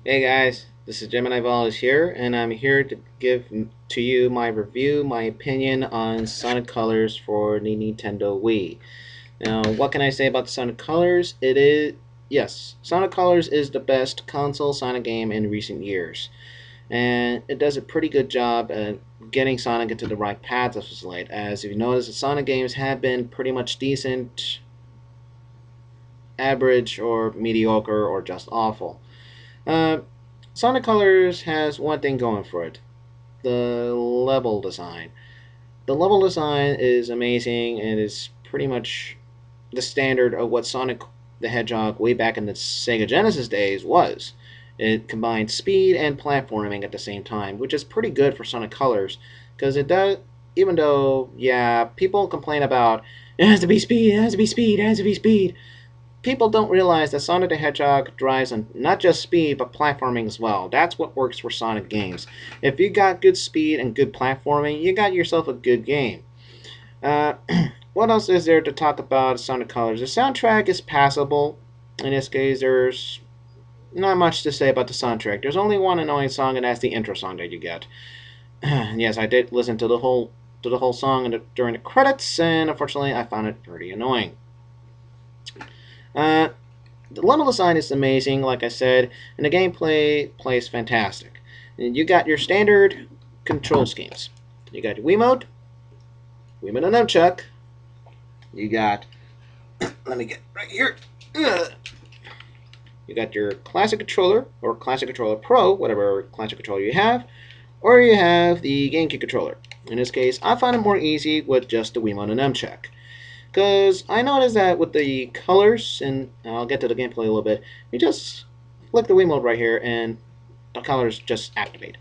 Hey guys, this is Gemini Vols here, and I'm here to give to you my review, my opinion on Sonic Colors for the Nintendo Wii. Now, what can I say about the Sonic Colors? Yes, Sonic Colors is the best console Sonic game in recent years, and it does a pretty good job at getting Sonic into the right path of his late. As if you notice, the Sonic games have been pretty much decent, average, or mediocre, or just awful. Uh, Sonic Colors has one thing going for it: the level design. The level design is amazing and is pretty much the standard of what Sonic the Hedgehog way back in the Sega Genesis days was. It combined speed and platforming at the same time, which is pretty good for Sonic Colors because it does. Even though, yeah, people complain about it has to be speed, it has to be speed, it has to be speed. People don't realize that Sonic the Hedgehog drives on not just speed but platforming as well. That's what works for Sonic games. If you got good speed and good platforming, you got yourself a good game. Uh, what else is there to talk about Sonic Colors? The soundtrack is passable. In this case, there's not much to say about the soundtrack. There's only one annoying song, and that's the intro song that you get. Yes, I did listen to the whole song during the credits, and unfortunately, I found it pretty annoying. Uh, The level design is amazing, like I said, and the gameplay plays fantastic. And you got your standard control schemes. You got your Wiimote and Nunchuck. You got, let me get right here. You got your classic controller or classic controller Pro, whatever classic controller you have, or you have the GameCube controller. In this case, I find it more easy with just the Wiimote and Nunchuck. Because I noticed that with the colors, and I'll get to the gameplay a little bit, you just flick the Wiimote right here and the colors just activate.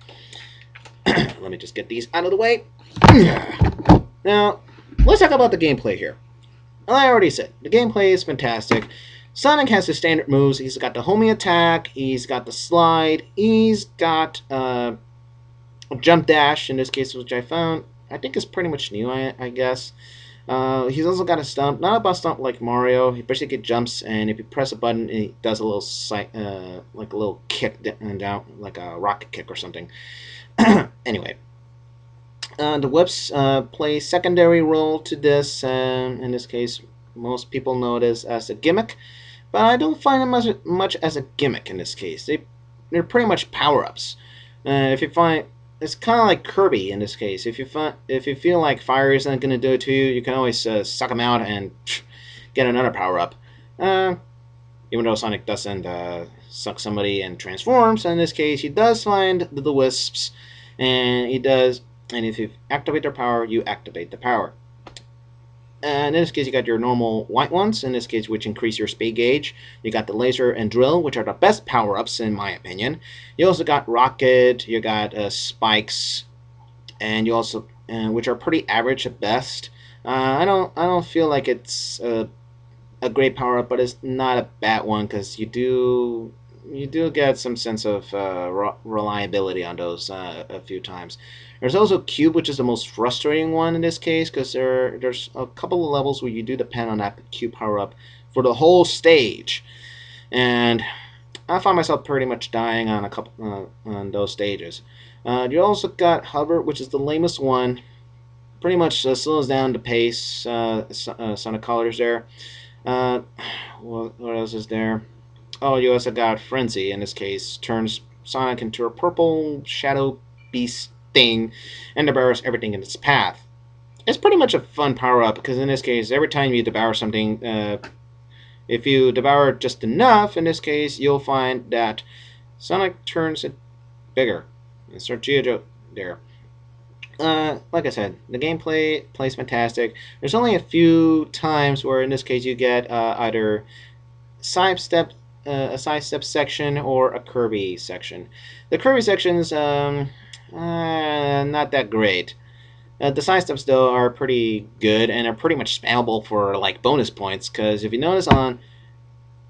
Let me just get these out of the way. Now, let's talk about the gameplay here. I already said, the gameplay is fantastic. Sonic has his standard moves. He's got the homing attack, he's got the slide, he's got jump dash, in this case, which I found, I think is pretty much new, I guess. He's also got a stump, not a bus stump like Mario. He basically jumps, and if you press a button, it does a little like a little kick down, like a rocket kick or something. Anyway, the whips play secondary role to this. In this case, most people know this as a gimmick, but I don't find them much as a gimmick in this case. They're pretty much power ups. If you find it's kind of like Kirby in this case. If you feel like fire isn't going to do it to you, you can always suck them out and get another power up. Uh, Even though Sonic doesn't suck somebody and transforms, in this case he does find the wisps, and he does. And if you activate their power, you activate the power. And in this case, you got your normal white ones, in this case, which increase your speed gauge. You got the laser and drill, which are the best power-ups, in my opinion. You also got rocket, you got spikes, and you also, which are pretty average at best. I don't feel like it's a great power-up, but it's not a bad one because you do get some sense of reliability on those a few times. There's also Cube, which is the most frustrating one in this case because there's a couple of levels where you do depend on that Cube power up for the whole stage, and I find myself pretty much dying on a couple on those stages. You also got Hover, which is the lamest one. Pretty much slows down the pace. Sonic Colors there. Uh, what else is there? Oh, you also got Frenzy, in this case, turns Sonic into a purple shadow beast thing and devours everything in its path. It's pretty much a fun power up because, in this case, every time you devour something, if you devour just enough, in this case, you'll find that Sonic turns it bigger. Insert Geojo there. Like I said, the gameplay plays fantastic. There's only a few times where, in this case, you get either sidestep a sidestep section or a Kirby section. The Kirby sections not that great. The sidesteps though are pretty good and are pretty much spammable for like bonus points. Because if you notice on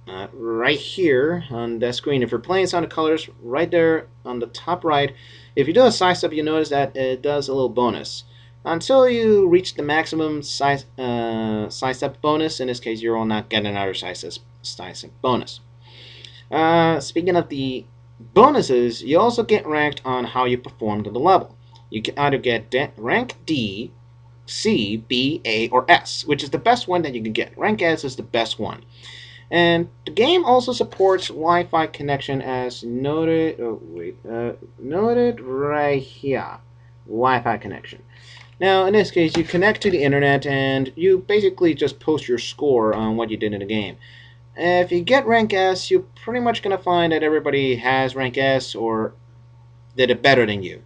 right here on the screen, if you're playing Sonic Colors, right there on the top right, if you do a sidestep, you notice that it does a little bonus. Until you reach the maximum sidestep bonus, in this case, you will not get another sidestep bonus. Speaking of the Bonuses, you also get ranked on how you performed in the level. You can either get rank D, C, B, A, or S, which is the best one that you can get. Rank S is the best one. And the game also supports Wi-Fi connection as noted. Noted right here. Wi-Fi connection. Now, in this case, you connect to the internet and you basically just post your score on what you did in the game. If you get rank S, you're pretty much going to find that everybody has rank S or did it better than you.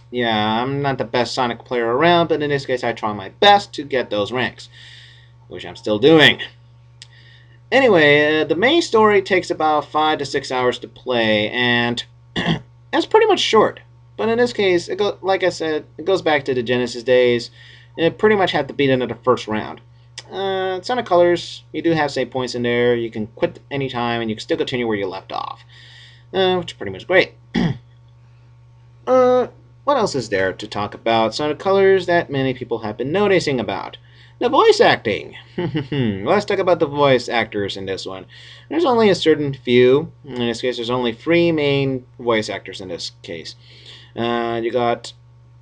Yeah, I'm not the best Sonic player around, but in this case, I try my best to get those ranks, which I'm still doing. Anyway, the main story takes about 5 to 6 hours to play, and it's pretty much short. But in this case, like I said, it goes back to the Genesis days. It pretty much had to beat it in the first round. Sonic Colors, you do have save points in there. You can quit anytime, and you can still continue where you left off, which is pretty much great. What else is there to talk about Sonic Colors that many people have been noticing about? The voice acting. Let's talk about the voice actors in this one. There's only a certain few. In this case, there's only 3 main voice actors in this case. You got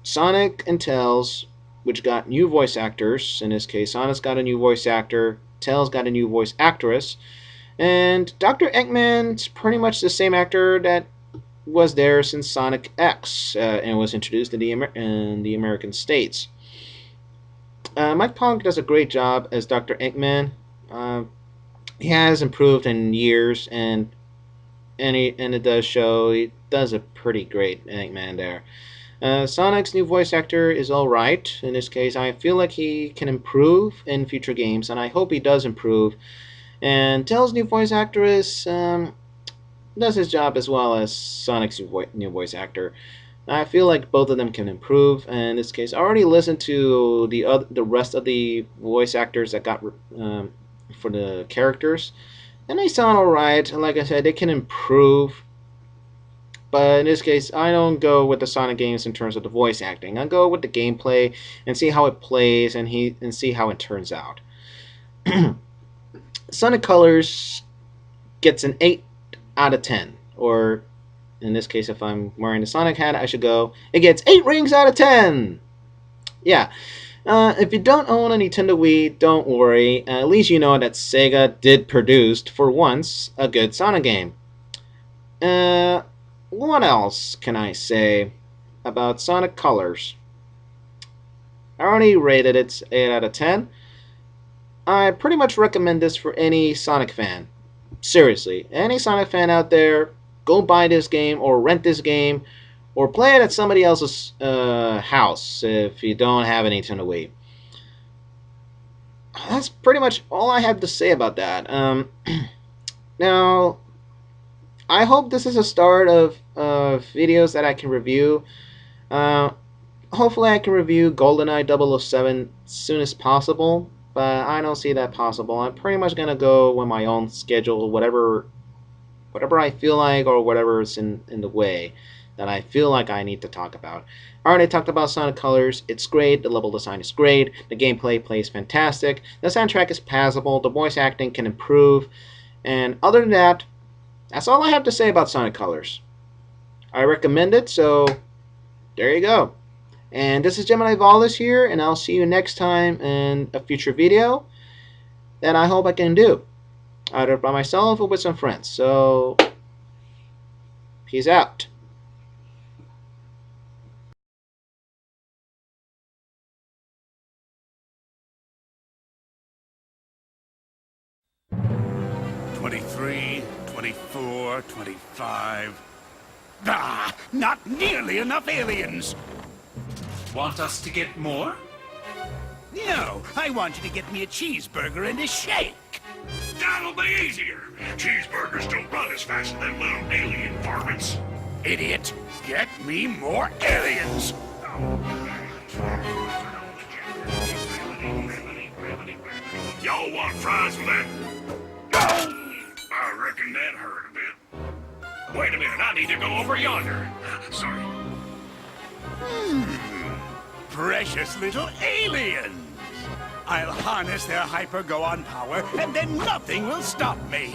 Sonic and Tails, which got new voice actors. In this case, Sonic's got a new voice actor, Tails got a new voice actress, and Dr. Eggman's pretty much the same actor that was there since Sonic X and was introduced in the American States. Mike Pollock does a great job as Dr. Eggman. He has improved in years, and it does show. He does a pretty great Eggman there. Sonic's new voice actor is alright. In this case, I feel like he can improve in future games, and I hope he does improve. And Tails' new voice actress does his job as well as Sonic's new voice actor. I feel like both of them can improve. And in this case, I already listened to the rest of the voice actors that got for the characters, and they sound alright. Like I said, they can improve. But in this case, I don't go with the Sonic games in terms of the voice acting. I go with the gameplay and see how it plays and see how it turns out. Sonic Colors gets an 8 out of 10. Or, in this case, if I'm wearing the Sonic hat, I should go, it gets 8 rings out of 10! Yeah. If you don't own a Nintendo Wii, don't worry. At least you know that Sega did produce, for once, a good Sonic game. What else can I say about Sonic Colors? I already rated it 8 out of 10. I pretty much recommend this for any Sonic fan. Seriously, any Sonic fan out there, go buy this game or rent this game or play it at somebody else's house if you don't have a Nintendo Wii. That's pretty much all I have to say about that. Now, I hope this is a start of videos that I can review. Hopefully I can review GoldenEye 007 as soon as possible, but I don't see that possible. I'm pretty much going to go with my own schedule, whatever I feel like or whatever is in the way that I feel like I need to talk about. I already talked about Sonic Colors. It's great. The level design is great. The gameplay plays fantastic. The soundtrack is passable. The voice acting can improve. And other than that, that's all I have to say about Sonic Colors. I recommend it, so there you go. And this is Gemini Valdes here, and I'll see you next time in a future video that I hope I can do, either by myself or with some friends. So, peace out. "23, 24, 25. Ah, not nearly enough aliens. Want us to get more? No, I want you to get me a cheeseburger and a shake. That'll be easier. Cheeseburgers don't run as fast as them little alien varmints. Idiot, get me more aliens. Y'all want fries with that? I reckon that hurt a bit. Wait a minute, I need to go over yonder. Sorry. Precious little aliens. I'll harness their hyper-go-on power, and then nothing will stop me.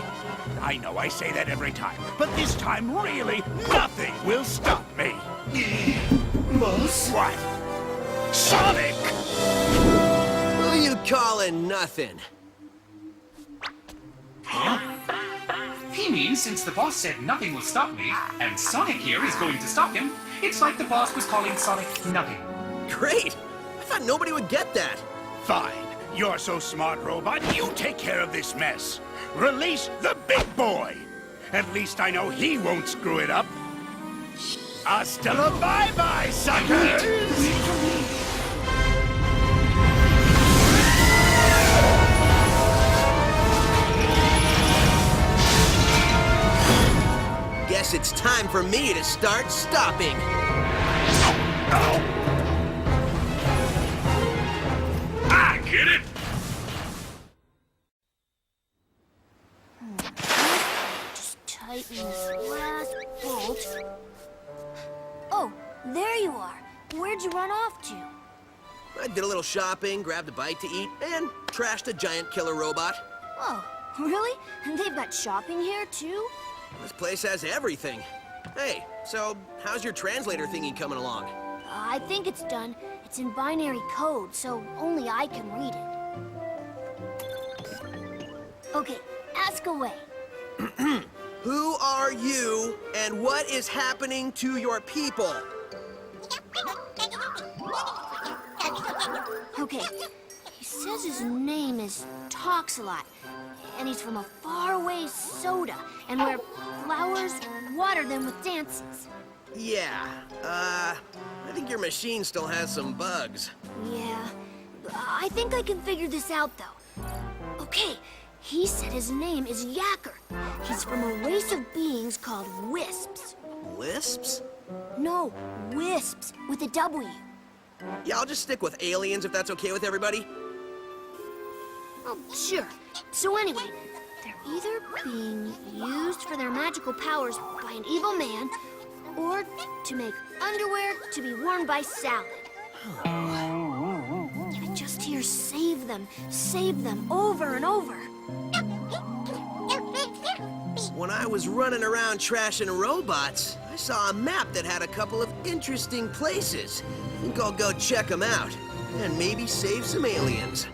I know I say that every time, but this time, really, nothing will stop me. Boss? What? Sonic! Who you calling nothing? He means since the boss said nothing will stop me, and Sonic here is going to stop him, it's like the boss was calling Sonic nothing. Great! I thought nobody would get that. Fine. You're so smart, robot. You take care of this mess. Release the big boy. At least I know he won't screw it up. Hasta la bye-bye, suckers! Guess it's time for me to start stopping. I get it. Just tighten this last bolt. Oh, there you are. Where'd you run off to? I did a little shopping, grabbed a bite to eat, and trashed a giant killer robot. Oh, really? And they've got shopping here, too? This place has everything. Hey, so how's your translator thingy coming along? I think it's done. It's in binary code, so only I can read it. Okay, ask away. Who are you, and what is happening to your people? Okay, he says his name is Toxalot, and he's from a faraway soda, and where flowers water them with dances. Yeah, I think your machine still has some bugs. Yeah, I think I can figure this out, though. Okay, he said his name is Yacker. He's from a race of beings called Wisps. Lisps? No, Wisps, with a W. Yeah, I'll just stick with aliens if that's okay with everybody. Oh, sure. So anyway, they're either being used for their magical powers by an evil man, or to make underwear to be worn by Salad. You can just hear save them, over and over. When I was running around trashing robots, I saw a map that had a couple of interesting places. I think I'll go check them out, and maybe save some aliens.